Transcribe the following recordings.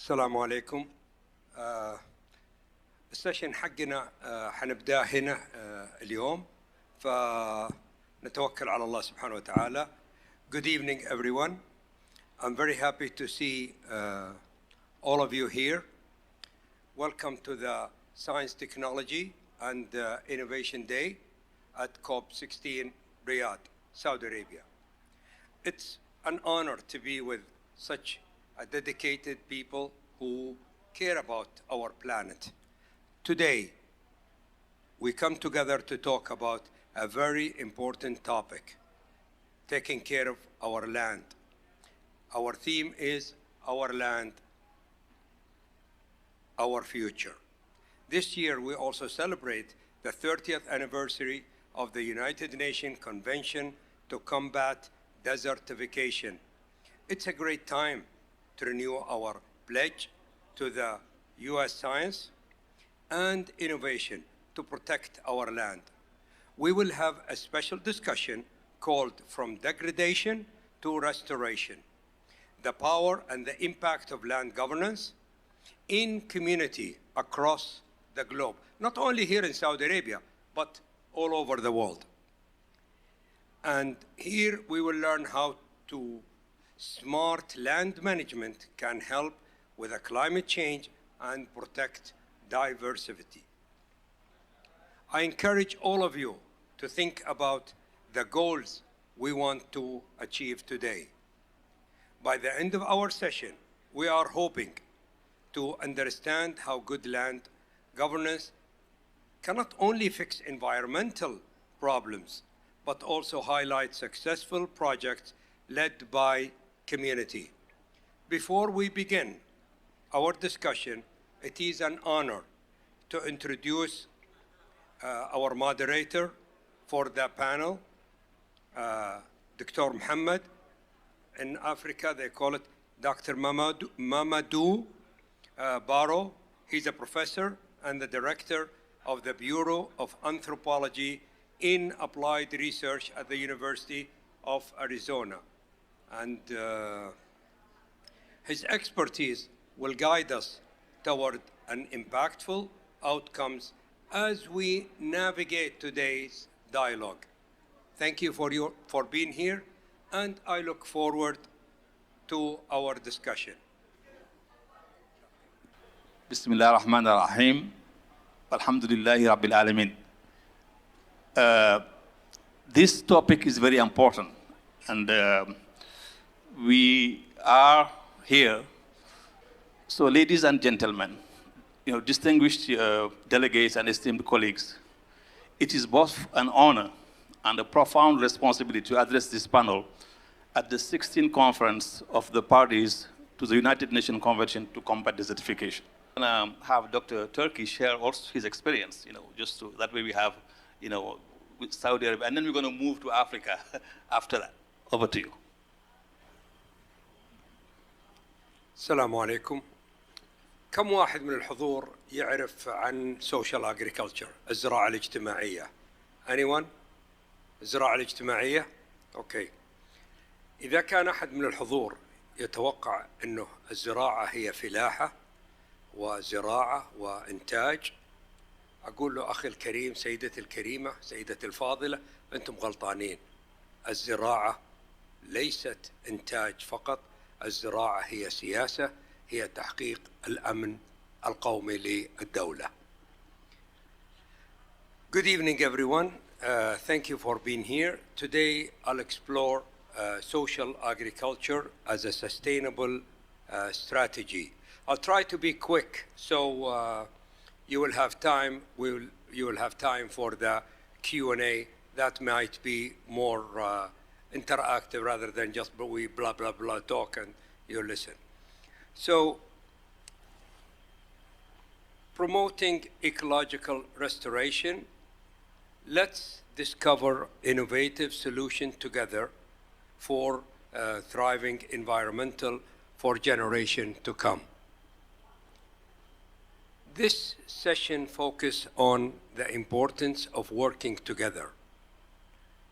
السلام عليكم. السيشن حقنا حنبدأ هنا اليوم فنتوكل على الله سبحانه وتعالى. Good evening everyone. I'm very happy to see all of you here. Welcome to the Science, Technology and Innovation Day at COP16 Riyadh, Saudi Arabia. It's an honor to be with such dedicated people who care about our planet. Today, we come together to talk about a very important topic, taking care of our land. Our theme is our land, our future. This year, we also celebrate the 30th anniversary of the United Nations Convention to Combat Desertification. It's a great time to renew our pledge to the U.S. science and innovation to protect our land. We will have a special discussion called From Degradation to Restoration, the power and the impact of land governance in community across the globe, not only here in Saudi Arabia, but all over the world. And here we will learn how to smart land management can help with the climate change and protect diversity. I encourage all of you to think about the goals we want to achieve today. By the end of our session, we are hoping to understand how good land governance can not only fix environmental problems, but also highlight successful projects led by community. Before we begin our discussion, it is an honor to introduce our moderator for the panel, Dr. Muhammad. In Africa, they call it Dr. Mamadou Baro. He's a professor and the director of the Bureau of Anthropology in Applied Research at the University of Arizona. And his expertise will guide us toward an impactful outcomes as we navigate today's dialogue. Thank you for being here, and I look forward to our discussion. Bismillah ar-Rahman ar-Rahim. Alhamdulillahi Rabbil Alameen. This topic is very important, and we are here. So, ladies and gentlemen, distinguished delegates and esteemed colleagues, it is both an honor and a profound responsibility to address this panel at the 16th conference of the parties to the United Nations Convention to Combat Desertification. And have Dr. Turki share also his experience, just so that way we have, with Saudi Arabia, and then we're going to move to Africa after that. Over to you. السلام عليكم. كم واحد من الحضور يعرف عن social agriculture، الزراعة الاجتماعية؟ Anyone؟ الزراعة الاجتماعية؟ أوكي. إذا كان أحد من الحضور يتوقع أنه الزراعة هي فلاحة وزراعة وإنتاج، أقول له أخي الكريم، سيدتي الكريمة، سيدتي الفاضلة، أنتم غلطانين. الزراعة ليست إنتاج فقط، الزراعة هي سياسة، هي تحقيق الأمن القومي للدولة. Good evening everyone. Thank you for being here. Today I'll explore social agriculture as a sustainable strategy. I'll try to be quick so you will have time. You will have time for the Q&A. That might be more interactive rather than just we blah blah blah talk and you listen. So, promoting ecological restoration, let's discover innovative solutions together for thriving environmental for generation to come. This session focuses on the importance of working together.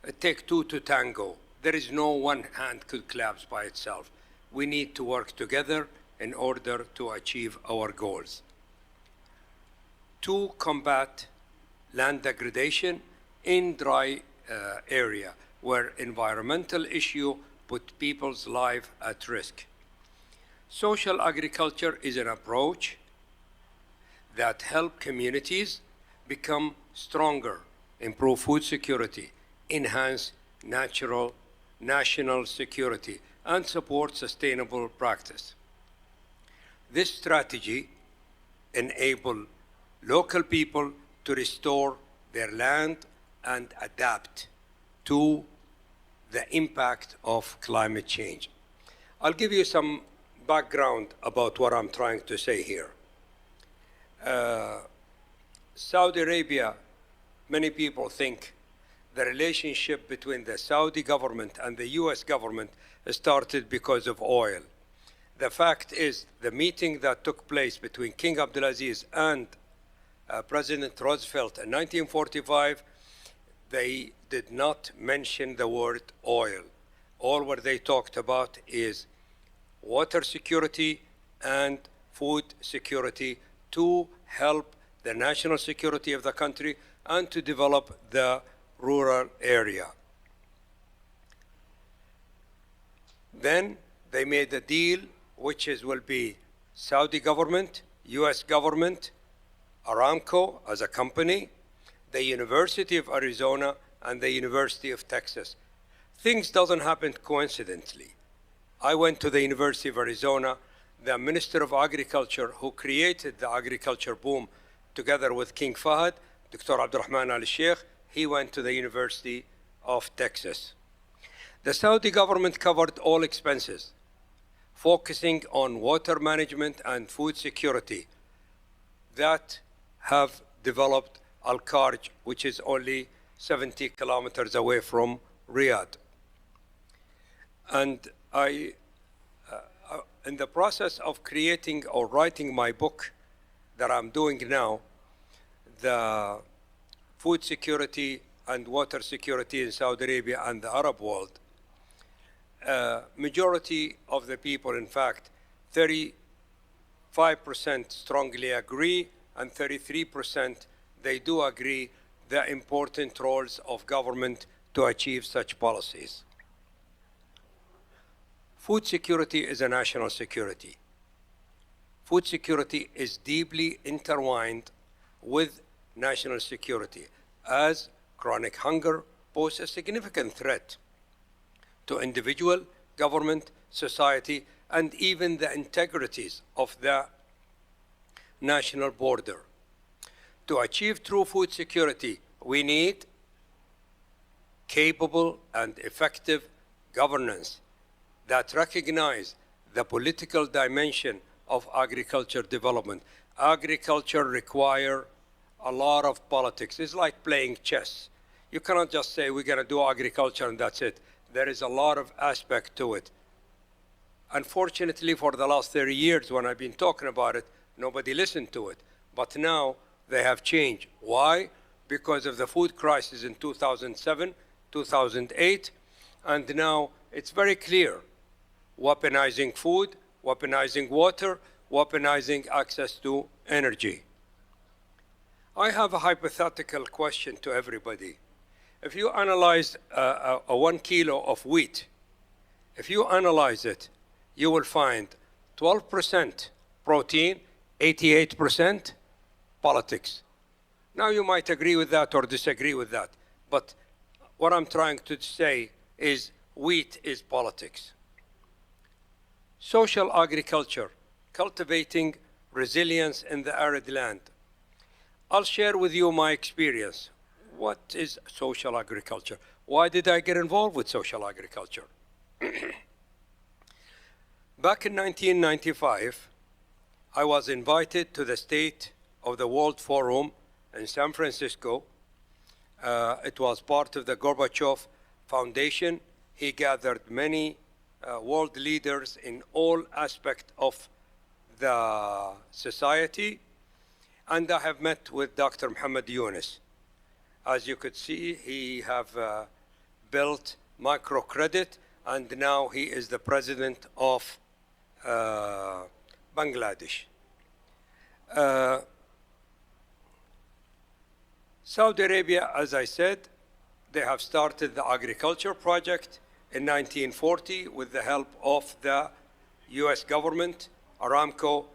It takes two to tango. There is no one hand could clap by itself. We need to work together in order to achieve our goals. To combat land degradation in dry area where environmental issue put people's life at risk. Social agriculture is an approach that help communities become stronger, improve food security, enhance national security, and support sustainable practice. This strategy enables local people to restore their land and adapt to the impact of climate change. I'll give you some background about what I'm trying to say here. Saudi Arabia, many people think the relationship between the Saudi government and the US government started because of oil. The fact is, the meeting that took place between King Abdulaziz and President Roosevelt in 1945, they did not mention the word oil. All what they talked about is water security and food security to help the national security of the country and to develop the rural area. Then they made a deal which will be Saudi government, US government, Aramco as a company, the University of Arizona, and the University of Texas. Things doesn't happen coincidentally. I went to the University of Arizona. The Minister of Agriculture who created the agriculture boom together with King Fahd, Dr. Abdurrahman al-Sheikh, he went to the University of Texas. The Saudi government covered all expenses, focusing on water management and food security that have developed Al-Kharj, which is only 70 kilometers away from Riyadh. And in the process of creating or writing my book that I'm doing now, the food security and water security in Saudi Arabia and the Arab world, majority of the people, in fact, 35% strongly agree, and 33% they do agree the important roles of government to achieve such policies. Food security is a national security. Food security is deeply intertwined with national security, as chronic hunger poses a significant threat to individual, government, society, and even the integrities of the national border. To achieve true food security, we need capable and effective governance that recognize the political dimension of agriculture development. Agriculture requires a lot of politics. It's like playing chess. You cannot just say we're going to do agriculture and that's it. There is a lot of aspect to it. Unfortunately, for the last 30 years when I've been talking about it, nobody listened to it. But now they have changed. Why? Because of the food crisis in 2007, 2008, and now it's very clear. Weaponizing food, weaponizing water, weaponizing access to energy. I have a hypothetical question to everybody. If you analyze a 1 kilo of wheat, if you analyze it, you will find 12% protein, 88% politics. Now you might agree with that or disagree with that, but what I'm trying to say is wheat is politics. Social agriculture, cultivating resilience in the arid land. I'll share with you my experience. What is social agriculture? Why did I get involved with social agriculture? Back in 1995, I was invited to the State of the World Forum in San Francisco. It was part of the Gorbachev Foundation. He gathered many world leaders in all aspects of the society. And I have met with Dr. Muhammad Yunus. As you could see, he have built microcredit, and now he is the president of Bangladesh. Saudi Arabia, as I said, they have started the agriculture project in 1940 with the help of the US government, Aramco,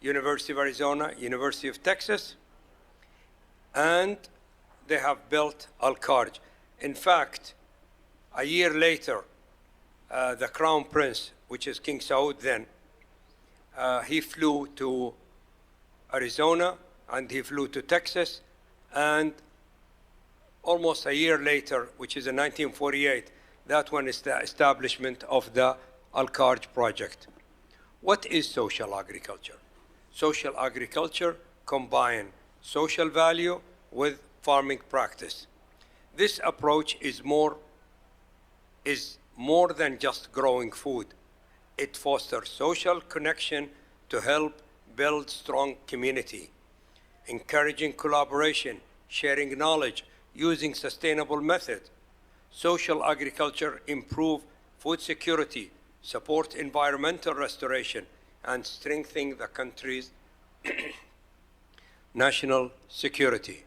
University of Arizona, University of Texas, and they have built Al-Kharj. In fact, a year later, the Crown Prince, which is King Saud then, he flew to Arizona and he flew to Texas, and almost a year later, which is in 1948, that one is the establishment of the Al-Kharj project. What is social agriculture? Social agriculture combines social value with farming practice. This approach is more than just growing food. It fosters social connection to help build strong community, encouraging collaboration, sharing knowledge, using sustainable methods. Social agriculture improve food security, support environmental restoration, and strengthen the country's national security.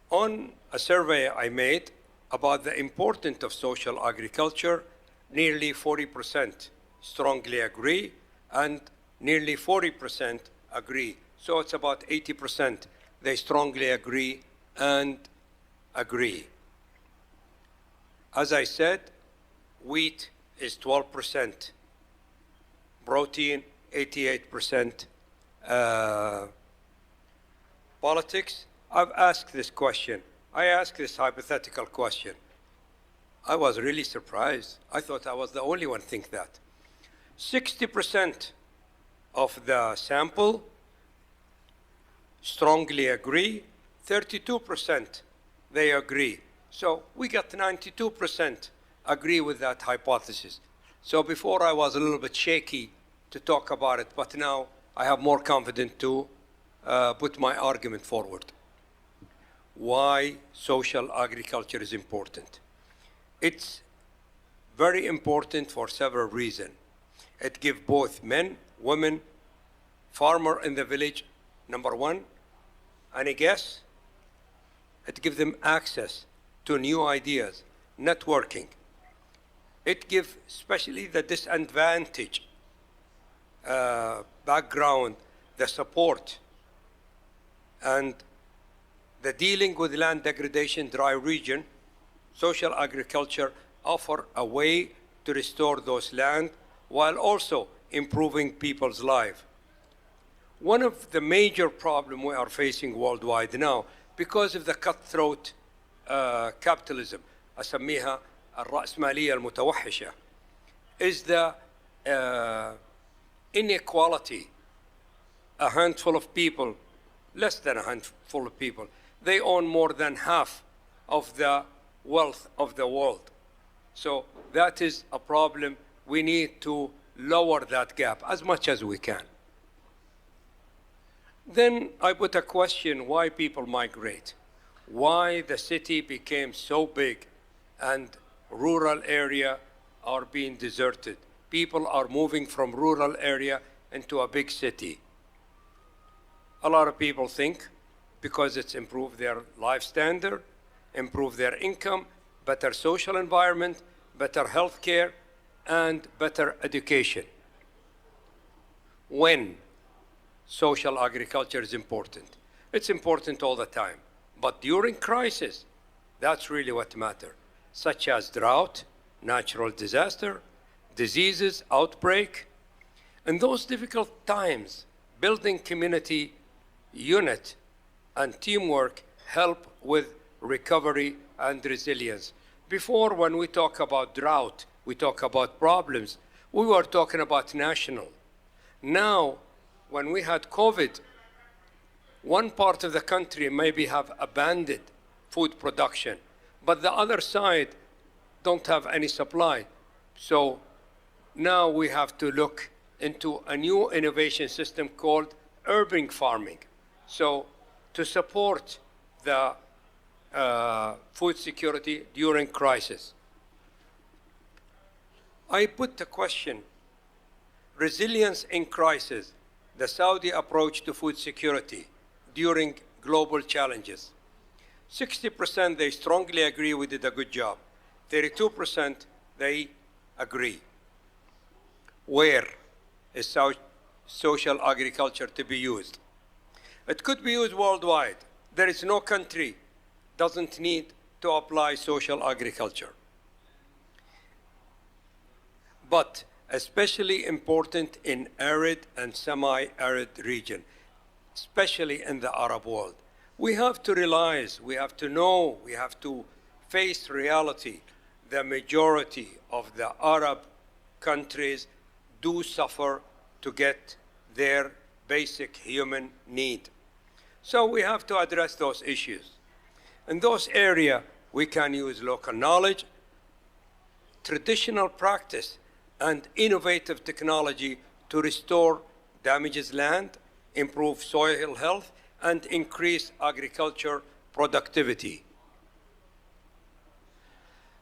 On a survey I made about the importance of social agriculture, nearly 40% strongly agree, and nearly 40% agree. So it's about 80%. They strongly agree and agree. As I said, wheat is 12%, protein 88%. Politics, I've asked this question. I asked this hypothetical question. I was really surprised. I thought I was the only one think that. 60% of the sample strongly agree, 32% they agree. So we got 92% agree with that hypothesis. So before I was a little bit shaky to talk about it, but now I have more confidence to put my argument forward. Why social agriculture is important? It's very important for several reasons. It gives both men, women, farmer in the village, number one, and I guess it gives them access to new ideas, networking. It gives especially the disadvantaged background, the support, and the dealing with land degradation, dry region. Social agriculture offer a way to restore those land while also improving people's life. One of the major problems we are facing worldwide now, because of the cutthroat capitalism, أسميها الرأسمالية المتوحشة, is the inequality. A handful of people, less than a handful of people, they own more than half of the wealth of the world. So that is a problem. We need to lower that gap as much as we can. Then I put a question, why people migrate? Why the city became so big and rural area are being deserted? People are moving from rural area into a big city. A lot of people think because it's improved their life standard, improved their income, better social environment, better health care, and better education. When social agriculture is important. It's important all the time. But during crisis, that's really what matters, such as drought, natural disaster, diseases, outbreak. In those difficult times, building community unit and teamwork help with recovery and resilience. Before, when we talk about drought, we talk about problems, we were talking about national. Now, when we had COVID, one part of the country maybe have abandoned food production, but the other side don't have any supply. So now we have to look into a new innovation system called urban farming. So to support the food security during crisis. I put the question, resilience in crisis, the Saudi approach to food security during global challenges. 60% they strongly agree we did a good job. 32% they agree. Where is social agriculture to be used? It could be used worldwide. There is no country doesn't need to apply social agriculture. But especially important in arid and semi-arid region, especially in the Arab world. We have to realize, we have to know, we have to face reality. The majority of the Arab countries do suffer to get their basic human need. So we have to address those issues. In those areas, we can use local knowledge, traditional practice, and innovative technology to restore damaged land, improve soil health, and increase agriculture productivity.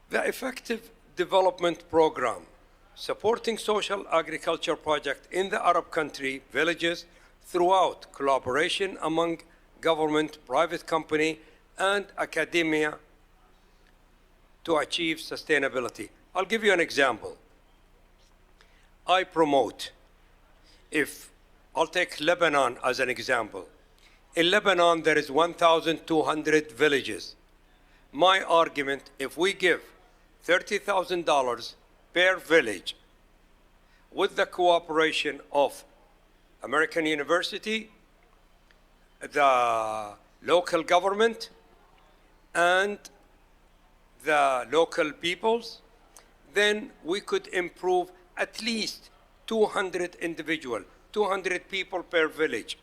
The effective development program supporting social agriculture projects in the Arab country villages throughout collaboration among government, private company, and academia to achieve sustainability. I'll give you an example. I promote, I'll take Lebanon as an example. In Lebanon, there is 1,200 villages. My argument, if we give $30,000 per village with the cooperation of American University, the local government, and the local peoples, then we could improve at least 200 individuals, 200 people per village.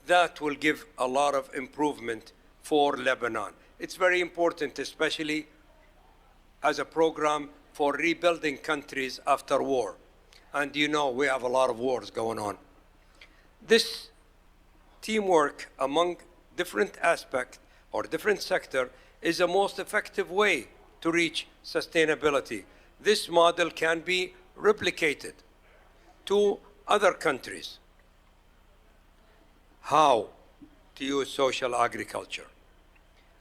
That will give a lot of improvement for Lebanon. It's very important, especially as a program for rebuilding countries after war. And you know, we have a lot of wars going on. This teamwork among different aspects or different sectors is the most effective way to reach sustainability. This model can be replicated to other countries. How to use social agriculture?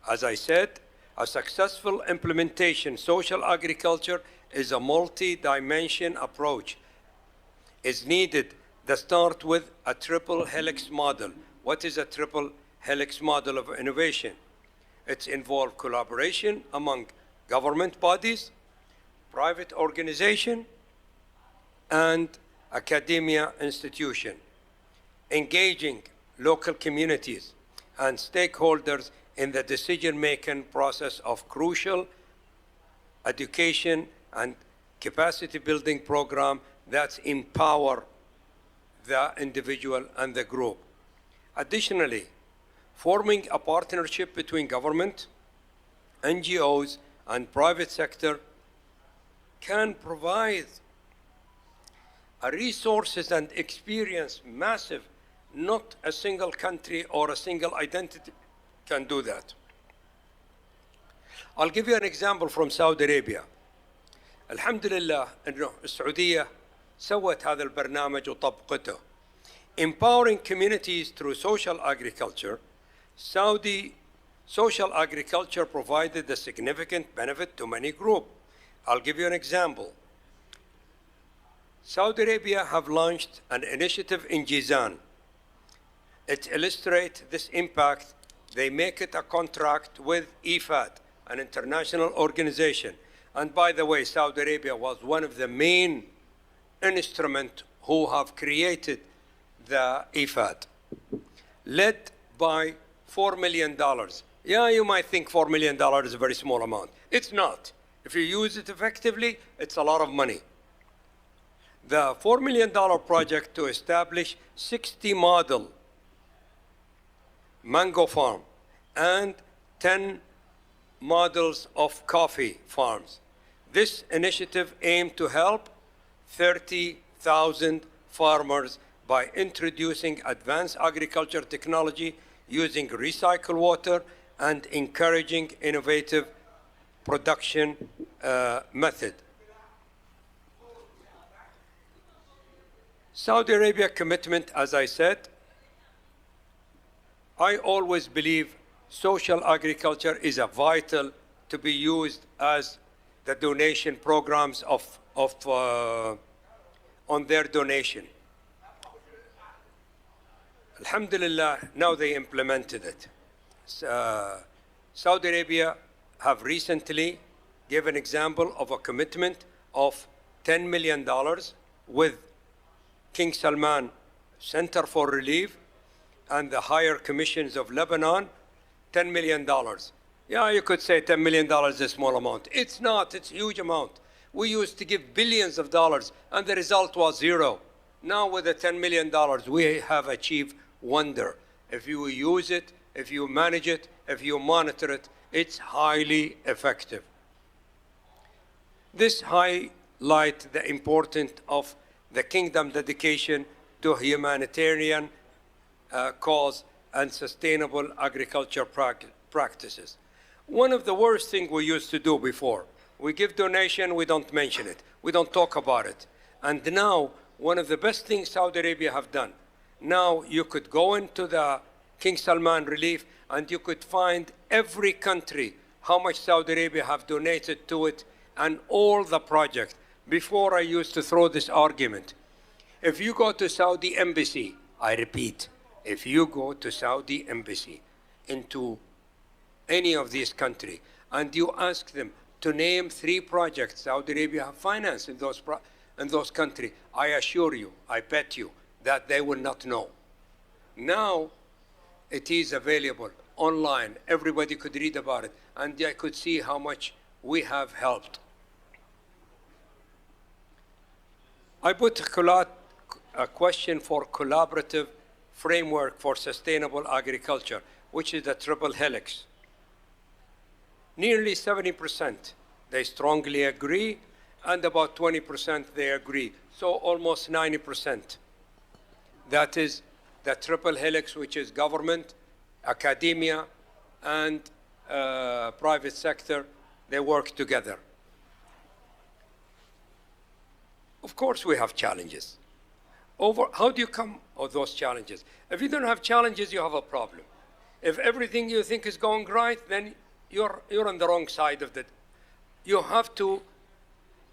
As I said, a successful implementation social agriculture is a multi-dimension approach. It's needed that start with a triple helix model. What is a triple helix model of innovation? It's involved collaboration among government bodies, private organization, and academia institution, engaging local communities and stakeholders in the decision-making process of crucial education and capacity building program that empower the individual and the group. Additionally, forming a partnership between government, NGOs, and private sector can provide a resources and experience massive. Not a single country or a single identity can do that. I'll give you an example from Saudi Arabia. الحمد لله إنه السعودية سوت هذا البرنامج وطبقته. Empowering communities through social agriculture, Saudi social agriculture provided a significant benefit to many groups. I'll give you an example. Saudi Arabia have launched an initiative in Jizan. It illustrates this impact. They make it a contract with IFAD, an international organization. And by the way, Saudi Arabia was one of the main instruments who have created the IFAD, led by $4 million. Yeah, you might think $4 million is a very small amount. It's not. If you use it effectively, it's a lot of money. The $4 million project to establish 60 model mango farm and 10 models of coffee farms. This initiative aimed to help 30,000 farmers by introducing advanced agriculture technology using recycled water and encouraging innovative production method. Saudi Arabia commitment, as I said, I always believe social agriculture is a vital to be used as the donation programs on their donation. Alhamdulillah, now they implemented it. Saudi Arabia have recently given an example of a commitment of $10 million with King Salman Center for Relief and the Higher Commissions of Lebanon, $10 million. Yeah, you could say $10 million is a small amount. It's not, it's a huge amount. We used to give billions of dollars and the result was zero. Now with the $10 million, we have achieved wonder. If you use it, if you manage it, if you monitor it, it's highly effective. This highlights the importance of the kingdom dedication to humanitarian cause and sustainable agriculture practices. One of the worst things we used to do before, we give donation, we don't mention it, we don't talk about it. And now, one of the best things Saudi Arabia have done, now you could go into the King Salman Relief and you could find every country how much Saudi Arabia have donated to it and all the projects. Before I used to throw this argument. If you go to Saudi embassy, I repeat, if you go to Saudi embassy into any of these countries and you ask them to name 3 projects Saudi Arabia have financed in those countries, I assure you, I bet you, that they will not know. Now, it is available online. Everybody could read about it, and I could see how much we have helped. I put a question for collaborative framework for sustainable agriculture, which is the triple helix. Nearly 70%, they strongly agree, and about 20% they agree. So almost 90%. That is the triple helix, which is government, academia, and private sector. They work together. Of course, we have challenges. How do you come of those challenges? If you don't have challenges, you have a problem. If everything you think is going right, then you're on the wrong side of it. You have to,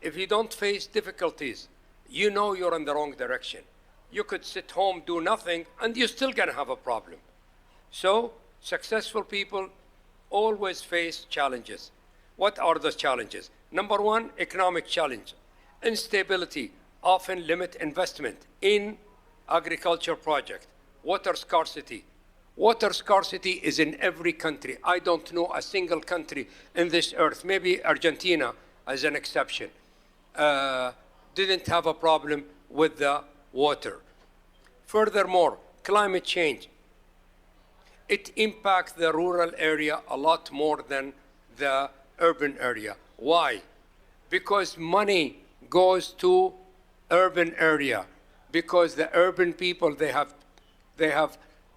if you don't face difficulties, you know you're in the wrong direction. You could sit home, do nothing, and you're still going to have a problem. So successful people always face challenges. What are those challenges? Number one, economic challenge. Instability often limit investment in agriculture project. Water scarcity. Water scarcity is in every country. I don't know a single country in this earth, maybe Argentina as an exception, didn't have a problem with the water. Furthermore, climate change. It impacts the rural area a lot more than the urban area. Why? Because money goes to urban area, because the urban people, they have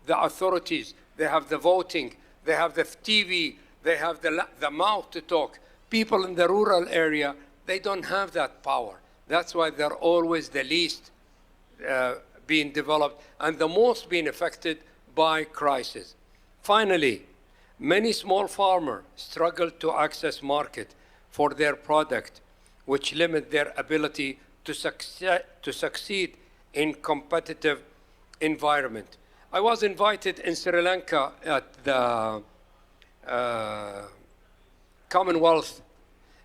the authorities, they have the voting, they have the TV, they have the mouth to talk. People in the rural area, they don't have that power. That's why they're always the least being developed and the most being affected by crisis. Finally, many small farmers struggle to access market for their product, which limit their ability to succeed in competitive environment. I was invited in Sri Lanka at the Commonwealth,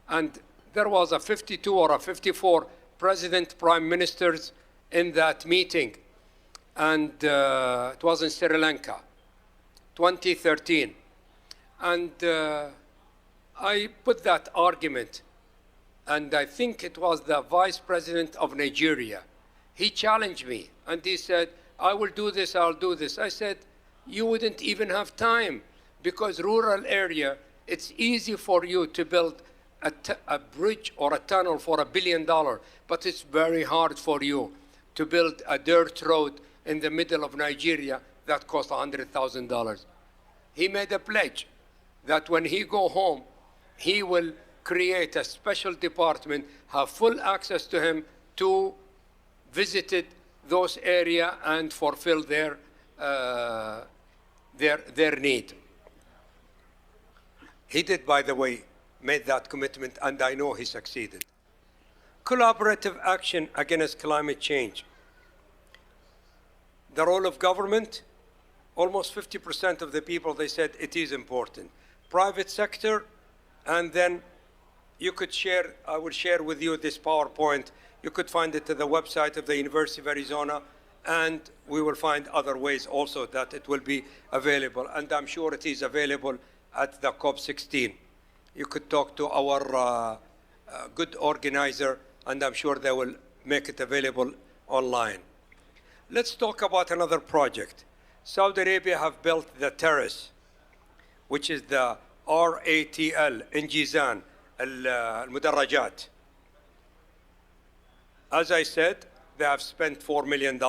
and there was a 52 or a 54 president, prime ministers in that meeting, and it was in Sri Lanka, 2013. And I put that argument, and I think it was the vice president of Nigeria. He challenged me, and he said, I will do this, I'll do this. I said, you wouldn't even have time, because rural area, it's easy for you to build a bridge or a tunnel for $1 billion, but it's very hard for you to build a dirt road in the middle of Nigeria that costs $100,000. He made a pledge that when he go home, he will create a special department, have full access to him to visit it those areas and fulfill their need. He did, by the way, made that commitment, and I know he succeeded. Collaborative action against climate change. The role of government, almost 50% of the people, they said it is important. Private sector, and then you could share, I will share with you this PowerPoint. You could find it at the website of the University of Arizona, and we will find other ways also that it will be available. And I'm sure it is available at the COP16. You could talk to our good organizer, and I'm sure they will make it available online. Let's talk about another project. Saudi Arabia have built the terrace, which is the RATL in Jizan, المدرجات. As I said, they have spent $4 million,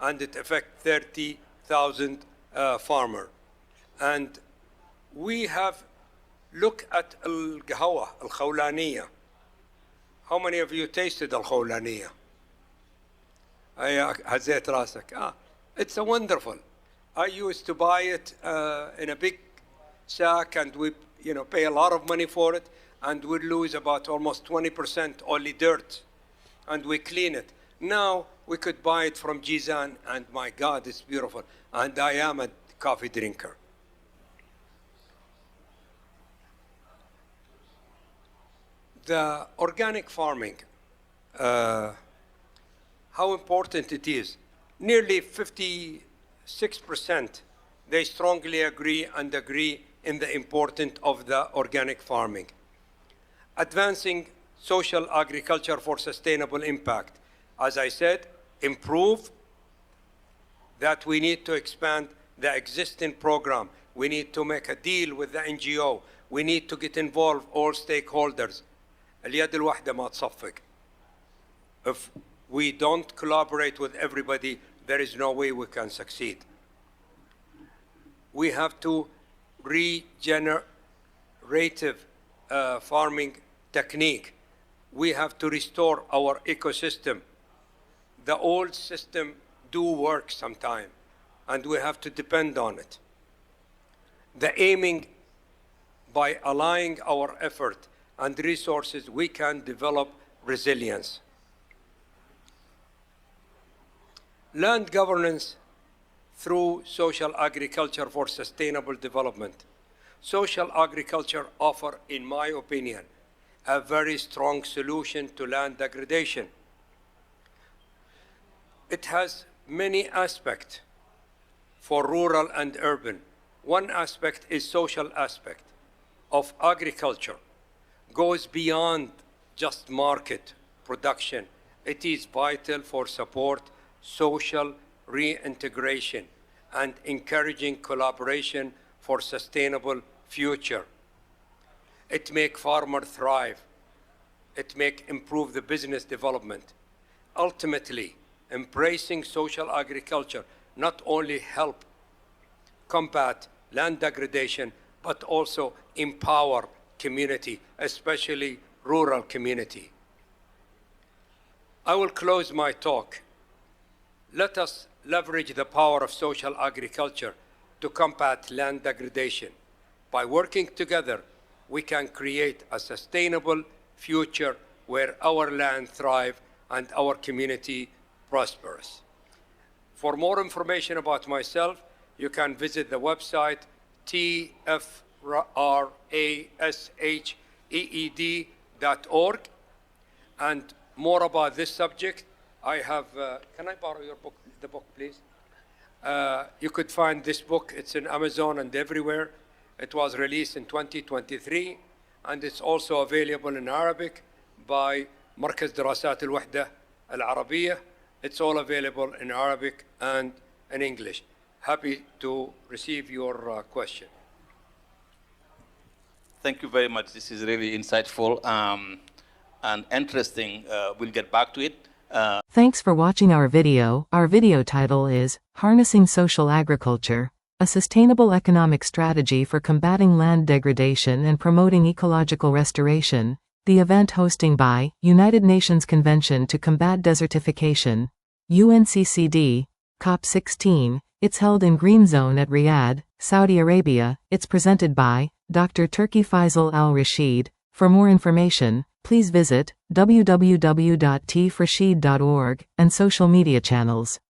and it affects 30,000 farmers. And we have looked at القهوة الخولانية. How many of you tasted الخولانية? هزيت راسك. It's a wonderful. I used to buy it in a big sack, and we pay a lot of money for it, and we lose about almost 20% only dirt, and we clean it. Now we could buy it from Jizan, and my God, it's beautiful. And I am a coffee drinker. The organic farming, how important it is. Nearly 56%, they strongly agree in the importance of the organic farming. Advancing social agriculture for sustainable impact. As I said, improve that we need to expand the existing program. We need to make a deal with the NGO. We need to get involved all stakeholders. اليد الواحدة ما تصفق. If we don't collaborate with everybody, there is no way we can succeed. We have to regenerative farming technique. We have to restore our ecosystem. The old system do work sometime, and we have to depend on it. The aiming, by aligning our effort and resources, we can develop resilience. Land governance through social agriculture for sustainable development. Social agriculture offers, in my opinion, a very strong solution to land degradation. It has many aspects for rural and urban. One aspect is social aspect of agriculture. Goes beyond just market production. It is vital for support social reintegration and encouraging collaboration for sustainable future. It make farmer thrive. It make improve the business development. Ultimately, embracing social agriculture not only help combat land degradation, but also empower community, especially rural community. I will close my talk. Let us leverage the power of social agriculture to combat land degradation. By working together, we can create a sustainable future where our land thrives and our community prospers. For more information about myself, you can visit the website tfrasheed.org. And more about this subject, I have, can I borrow your book, the book, please? You could find this book. It's in Amazon and everywhere. It was released in 2023, and it's also available in Arabic by مركز دراسات الوحدة العربية. It's all available in Arabic and in English. Happy to receive your question. Thank you very much. This is really insightful and interesting. We'll get back to it. Thanks for watching our video. Our video title is Harnessing Social Agriculture, a Sustainable Economic Strategy for Combating Land Degradation and Promoting Ecological Restoration. The event hosting by United Nations Convention to Combat Desertification, UNCCD, COP16. It's held in Green Zone at Riyadh, Saudi Arabia. It's presented by Dr. Turki Faisal Al-Rashid. For more information, please visit www.tfrashid.org and social media channels.